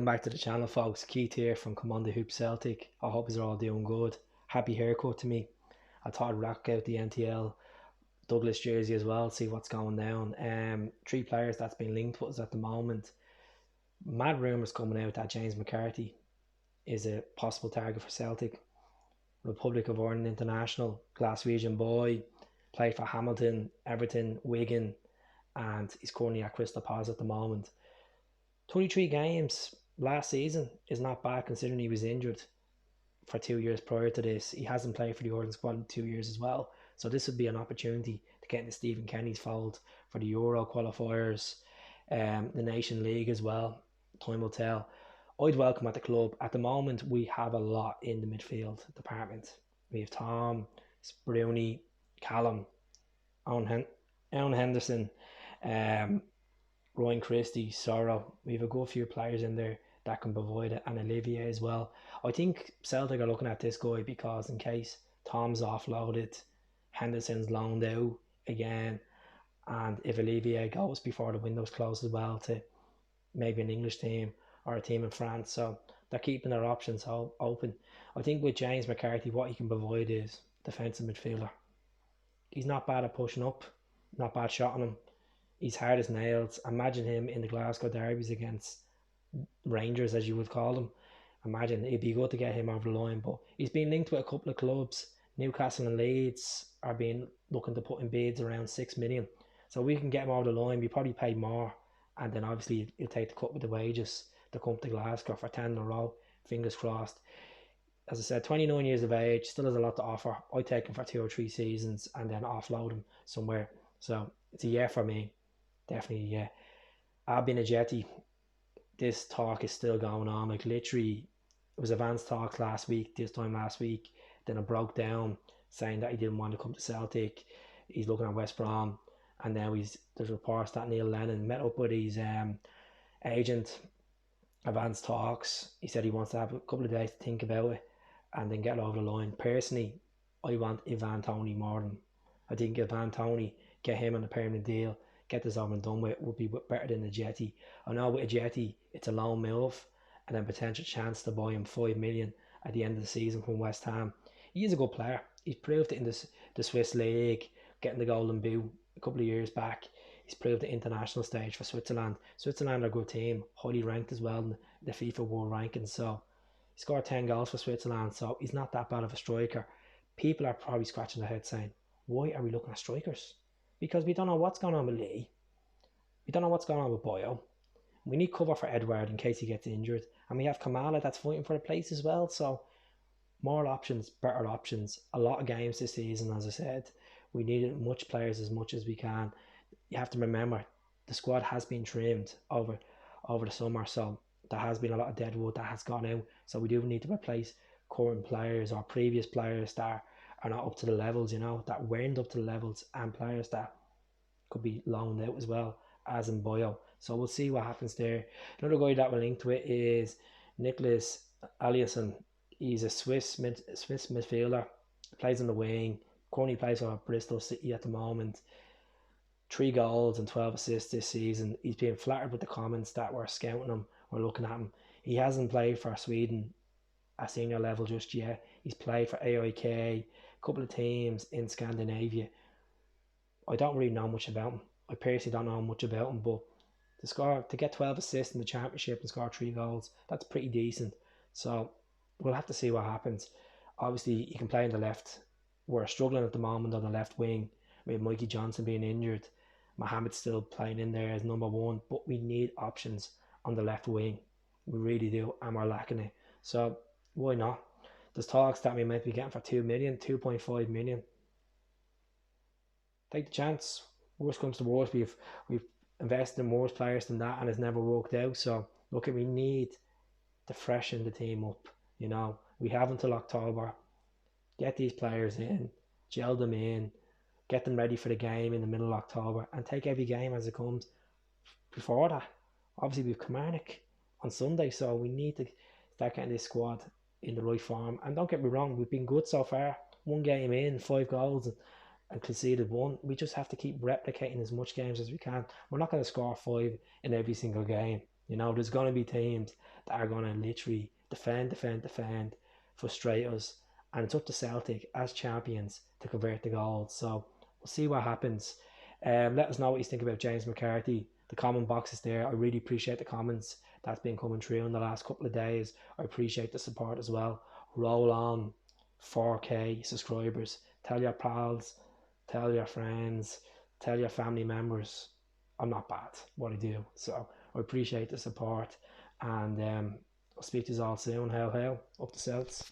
back to the channel, folks. Keith here from Commando Hoop Celtic. I hope you're all doing good. Happy haircut to me. I thought I'd rock out the NTL Douglas jersey as well, see what's going down. Three players that's been linked with us at the moment. Mad rumours coming out that James McCarthy is a possible target for Celtic. Republic of Ireland international, Glaswegian boy, played for Hamilton, Everton, Wigan, and he's currently at Crystal Palace at the moment. 23 games last season is not bad considering he was injured for 2 years prior to this. He hasn't played for the Ireland squad in 2 years as well. So this would be an opportunity to get into Stephen Kenny's fold for the Euro qualifiers, the Nation League as well. Time will tell. I'd welcome at the club. At the moment, we have a lot in the midfield department. We have Tom, Bruni, Callum, Owen Henderson, um, Ryan Christie, Sorrow. We have a good few players in there that can provide it, and Olivier as well. I think Celtic are looking at this guy because in case Tom's offloaded, Henderson's loaned out again, and if Olivier goes before the window's closed as well to maybe an English team or a team in France, so they're keeping their options open. I think with James McCarthy, what he can provide is defensive midfielder. He's not bad at pushing up, not bad shotting him. He's hard as nails. Imagine him in the Glasgow derbies against Rangers, as you would call them. Imagine it'd be good to get him over the line, but he's been linked with a couple of clubs. Newcastle and Leeds are being looking to put in bids around 6 million. So we can get him over the line. We probably pay more, and then obviously he'll take the cut with the wages to come to Glasgow for 10 in a row. Fingers crossed. As I said, 29 years of age, still has a lot to offer. I take him for 2 or 3 seasons and then offload him somewhere. So it's a year for me. Definitely, yeah. Albian Ajeti, this talk is still going on. Like literally, it was advanced talks this time last week. Then it broke down, saying that he didn't want to come to Celtic. He's looking at West Brom, and now there's reports that Neil Lennon met up with his agent. Advanced talks. He said he wants to have a couple of days to think about it, and then get over the line. Personally, I want Ivan Toney more than I think Ivan Toney. Get him on a permanent deal. Get this over and done with would be better than Ajeti. I know with Ajeti it's a loan move and then potential chance to buy him 5 million at the end of the season from West Ham. He is a good player. He's proved it in the Swiss League, getting the Golden Boot a couple of years back. He's proved the international stage for Switzerland. Switzerland are a good team, highly ranked as well in the FIFA World Rankings. So he scored 10 goals for Switzerland, so he's not that bad of a striker. People are probably scratching their head saying, why are we looking at strikers? Because we don't know what's going on with Lee. We don't know what's going on with Boyo. We need cover for Edward in case he gets injured. And we have Kamala that's fighting for a place as well. So more options, better options. A lot of games this season, as I said. We needed much players as much as we can. You have to remember, the squad has been trimmed over the summer. So there has been a lot of dead wood that has gone out. So we do need to replace current players or previous players that are not up to the levels, that weren't up to the levels, and players that could be loaned out as well, as in Boyo. So we'll see what happens there. Another guy that we're linked with is Nicholas Aliasson. He's a Swiss midfielder, plays on the wing, currently plays for Bristol City at the moment. 3 goals and 12 assists this season. He's being flattered with the comments that we're scouting him, we're looking at him. He hasn't played for Sweden at senior level just yet. He's played for AIK, a couple of teams in Scandinavia. I don't really know much about him. I personally don't know much about him, but to get 12 assists in the championship and score 3 goals, that's pretty decent. So we'll have to see what happens. Obviously, he can play on the left. We're struggling at the moment on the left wing with Mikey Johnson being injured. Mohamed's still playing in there as number 1, but we need options on the left wing. We really do, and we're lacking it. So why not? There's talks that we might be getting for 2 million, 2.5 million. Take the chance. Worst comes to worst, we've invested in worse players than that, and it's never worked out. So look, we need to freshen the team up. We have until October. Get these players in, gel them in, get them ready for the game in the middle of October, and take every game as it comes. Before that, obviously we've Kilmarnock on Sunday, so we need to start getting this squad in the right form. And don't get me wrong, we've been good so far. 1 game in, 5 goals and conceded 1. We just have to keep replicating as much games as we can. We're not going to score 5 in every single game. You know, there's going to be teams that are going to literally defend, frustrate us, and it's up to Celtic as champions to convert the goals. So we'll see what happens. Let us know what you think about James McCarthy. The comment box is there. I really appreciate the comments that's been coming through in the last couple of days. I appreciate the support as well. Roll on, 4K subscribers. Tell your pals, tell your friends, tell your family members I'm not bad what I do. So I appreciate the support, and I'll speak to you all soon. How up the Celts.